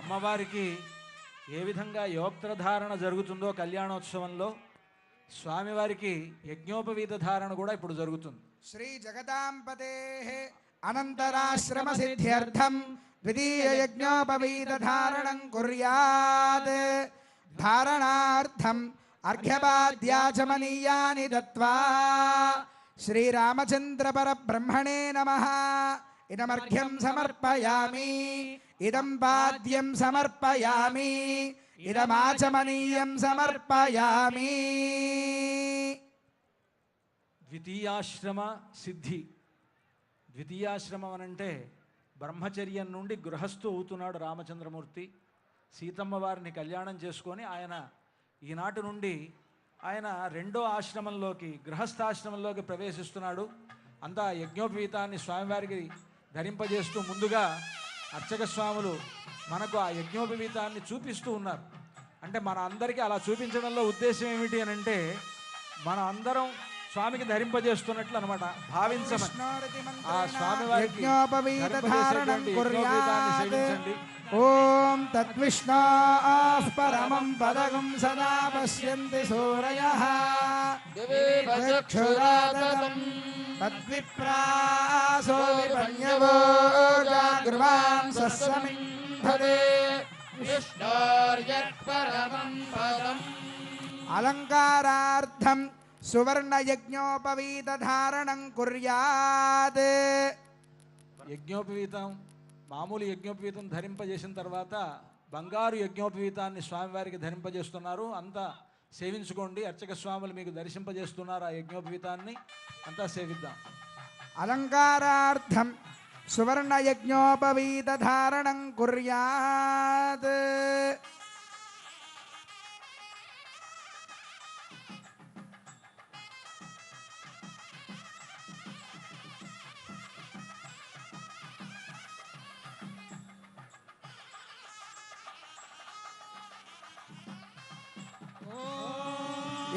అమ్మవారికి ఏ విధంగా యోక్త్రధారణ జరుగుతుందో కళ్యాణోత్సవంలో స్వామివారికి యజ్ఞోపవీత ధారణ కూడా ఇప్పుడు జరుగుతుంది. శ్రీ జగదాంపతే అనంతరాశ్రమ సిద్ధ్యర్థం ద్వితీయ యజ్ఞోపవీత ధారణం కుర్యాత్. ధారణార్థం అర్ఘ్యపాద్యాచమనీయాని దత్వా శ్రీరామచంద్ర పరబ్రహ్మణే నమః. ఇదమర్ఘ్యం సమర్పయామి, ఇదం పాద్యం సమర్పయామి, ఇదమాచమనీయం సమర్పయామి. ద్వితీయాశ్రమ సిద్ధి. ద్వితీయాశ్రమం అనంటే బ్రహ్మచర్యం నుండి గృహస్థు అవుతున్నాడు రామచంద్రమూర్తి. సీతమ్మ వారిని కళ్యాణం చేసుకొని ఆయన ఈనాటి నుండి ఆయన రెండో ఆశ్రమంలోకి, గృహస్థాశ్రమంలోకి ప్రవేశిస్తున్నాడు. అంతా యజ్ఞోపవీతాన్ని స్వామివారికి ధరింపజేస్తూ ముందుగా అర్చక స్వాములు మనకు ఆ యజ్ఞోపవీతాన్ని చూపిస్తూ ఉన్నారు. అంటే మన అందరికీ అలా చూపించడంలో ఉద్దేశం ఏమిటి అని అంటే మన అందరం స్వామికి ధరింపజేస్తున్నట్లు అనమాట భావించమని. ఆ స్వామివారికి సేవించండి. ఓం తద్విష్ణాః పరమం పదగం సదా పశ్యంతి సూరయః తద్విప్రాసో విపన్యవో జాగృవాన్ సస్సమింధతే విష్ణోర్యత్పరమం పదం. అలంకారార్థం సువర్ణ యజ్ఞోపవీత ధారణం కుర్యాత్. యజ్ఞోపవీతం మామూలు యజ్ఞోపవీతం ధరింపజేసిన తర్వాత బంగారు యజ్ఞోపవీతాన్ని స్వామివారికి ధరింపజేస్తున్నారు. అంతా సేవించుకోండి. అర్చక స్వాములు మీకు దర్శింపజేస్తున్నారు ఆ యజ్ఞోపవీతాన్ని. అంతా సేవిద్దాం. అలంకారార్థం సువర్ణ యజ్ఞోపవీత ధారణం కుర్యాత్.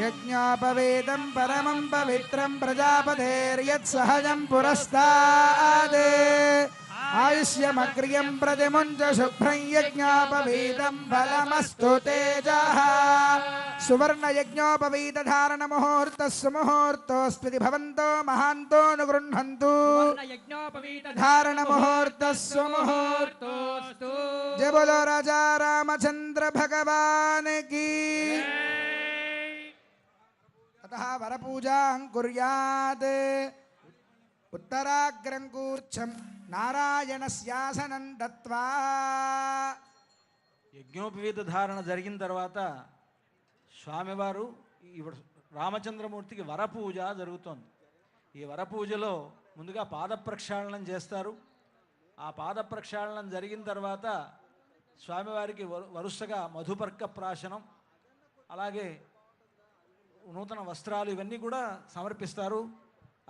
యజ్ఞోపవేదం పరమం పవిత్రం ప్రజాపతేర్యత్ సహజం పురస్తాద్. ఆయుష్యమగ్ర్యం ప్రతిముంచ శుభ్రం యజ్ఞోపవీతం ఫలమస్తు తేజః. సువర్ణ యజ్ఞోపవీత ధారణ ముహూర్త సుముహూర్తోస్తి భవంతో మహాంతో అనుగృహంతు. ధారణ ముహూర్త సుముహూర్తోస్తు. జయ బోలో రాజా రామచంద్ర భగవాన్ కీ. వరపూజాం కుర్యాత్. ఉత్తరాగ్రం కూర్చం నారాయణస్యాసనం దత్వా. యజ్ఞోపవీత ధారణ జరిగిన తర్వాత స్వామివారు రామచంద్రమూర్తికి వరపూజ జరుగుతోంది. ఈ వరపూజలో ముందుగా పాద ప్రక్షాళనం చేస్తారు. ఆ పాద ప్రక్షాళనం జరిగిన తర్వాత స్వామివారికి వరుసగా మధుపర్క ప్రాశనం, అలాగే నూతన వస్త్రాలు ఇవన్నీ కూడా సమర్పిస్తారు.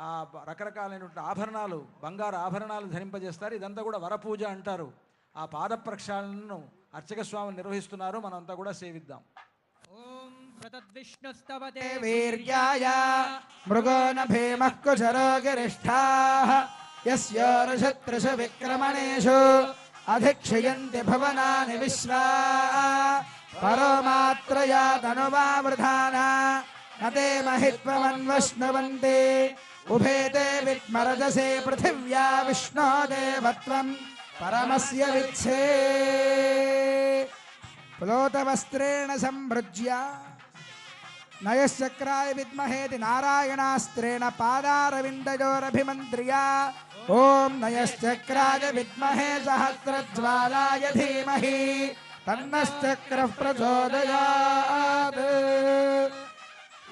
ఆ రకరకాలైనటువంటి ఆభరణాలు, బంగారు ఆభరణాలు ధరింపజేస్తారు. ఇదంతా కూడా వరపూజ అంటారు. ఆ పాద ప్రక్షాళనను అర్చక స్వామి నిర్వహిస్తున్నారు. మనంతా కూడా సేవిద్దాం. ఓం ప్రతద్విష్ణుస్తవతే వీర్యాయ మృగోన భీమః కుశరో గిరిష్ఠాః యస్యోర్షత్రిషు విక్రమణేషు అధిక్షయంతి భువనాని విశ్వా పరోమాత్రయా తనువావృధానా నతే మహిత్వమన్వశ్నువంతే ఉభేతే విద్మరజసే పృథివ్యా విష్ణో దేవత్వం పరమస్య విచ్చే. ప్లోతవస్త్రేణ సంభృజ్య నయశ్చక్రాయ విద్మహేతి నారాయణాస్త్రేణ పాదారవిందయోరభిమంత్ర్య. ఓం నయశ్చక్రాయ విద్మహే సహస్రజ్వాలాయ ధీమహి తన్నశ్చక్రః ప్రచోదయాత్.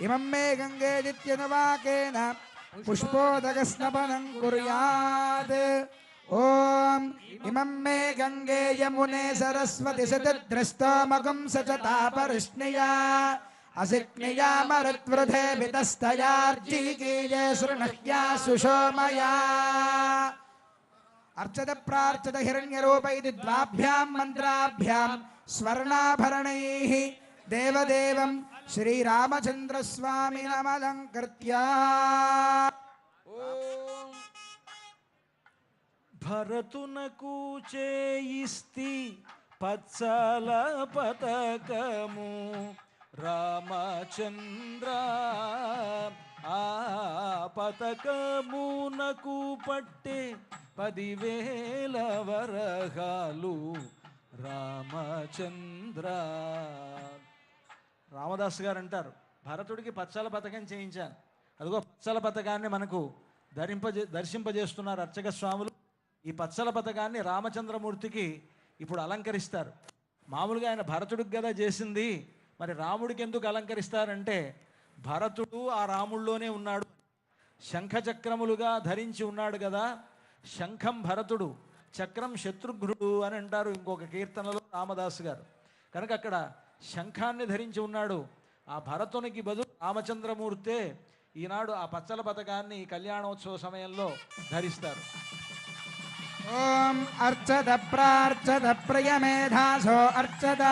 ఇమం మే గంగే దిత్యనువాకేన పుష్పోదకస్నపనం కుర్యాత్. ఓం ఇమం మే గంగే యమునే సరస్వతి సతద్రస్తోమకం సచతాపరిష్ణియా అసిక్నియా మరుత్వృధే వితస్తయార్జీకీయే శృణహ్యా సుషోమయా. అర్చత ప్రార్చత హిరణ్యరూపైతి ద్వాభ్యాం మంత్రాభ్యాం స్వర్ణాభరణైః దేవదేవం శ్రీరామచంద్రస్వామినమలంకృత్య. భరతునకు చేయిస్తి పచ్చల పతకము రామచంద్ర ఆ పతకమునకు పట్టే 10,000 వరహాలు రామచంద్ర. రామదాస్ గారు అంటారు, భరతుడికి పచ్చల పథకం చేయించాను. అదిగో పచ్చల పథకాన్ని మనకు దర్శింపజేస్తున్నారు అర్చక స్వాములు. ఈ పచ్చల పథకాన్ని రామచంద్రమూర్తికి ఇప్పుడు అలంకరిస్తారు. మామూలుగా ఆయన భరతుడికి కదా చేసింది, మరి రాముడికి ఎందుకు అలంకరిస్తారంటే భరతుడు ఆ రాముల్లోనే ఉన్నాడు, శంఖచక్రములుగా ధరించి ఉన్నాడు కదా. శంఖం భరతుడు, చక్రం శత్రుఘ్నుడు అని అంటారు ఇంకొక కీర్తనలో రామదాసు గారు. కనుక అక్కడ శంఖాన్ని ధరించి ఉన్నాడు. ఆ భరతునికి బదులు రామచంద్రమూర్తే ఈనాడు ఆ పచ్చల పథకాన్ని కళ్యాణోత్సవ సమయంలో ధరిస్తారు. ఓం అర్చద ప్రార్చద ప్రియమేధాసో అర్చద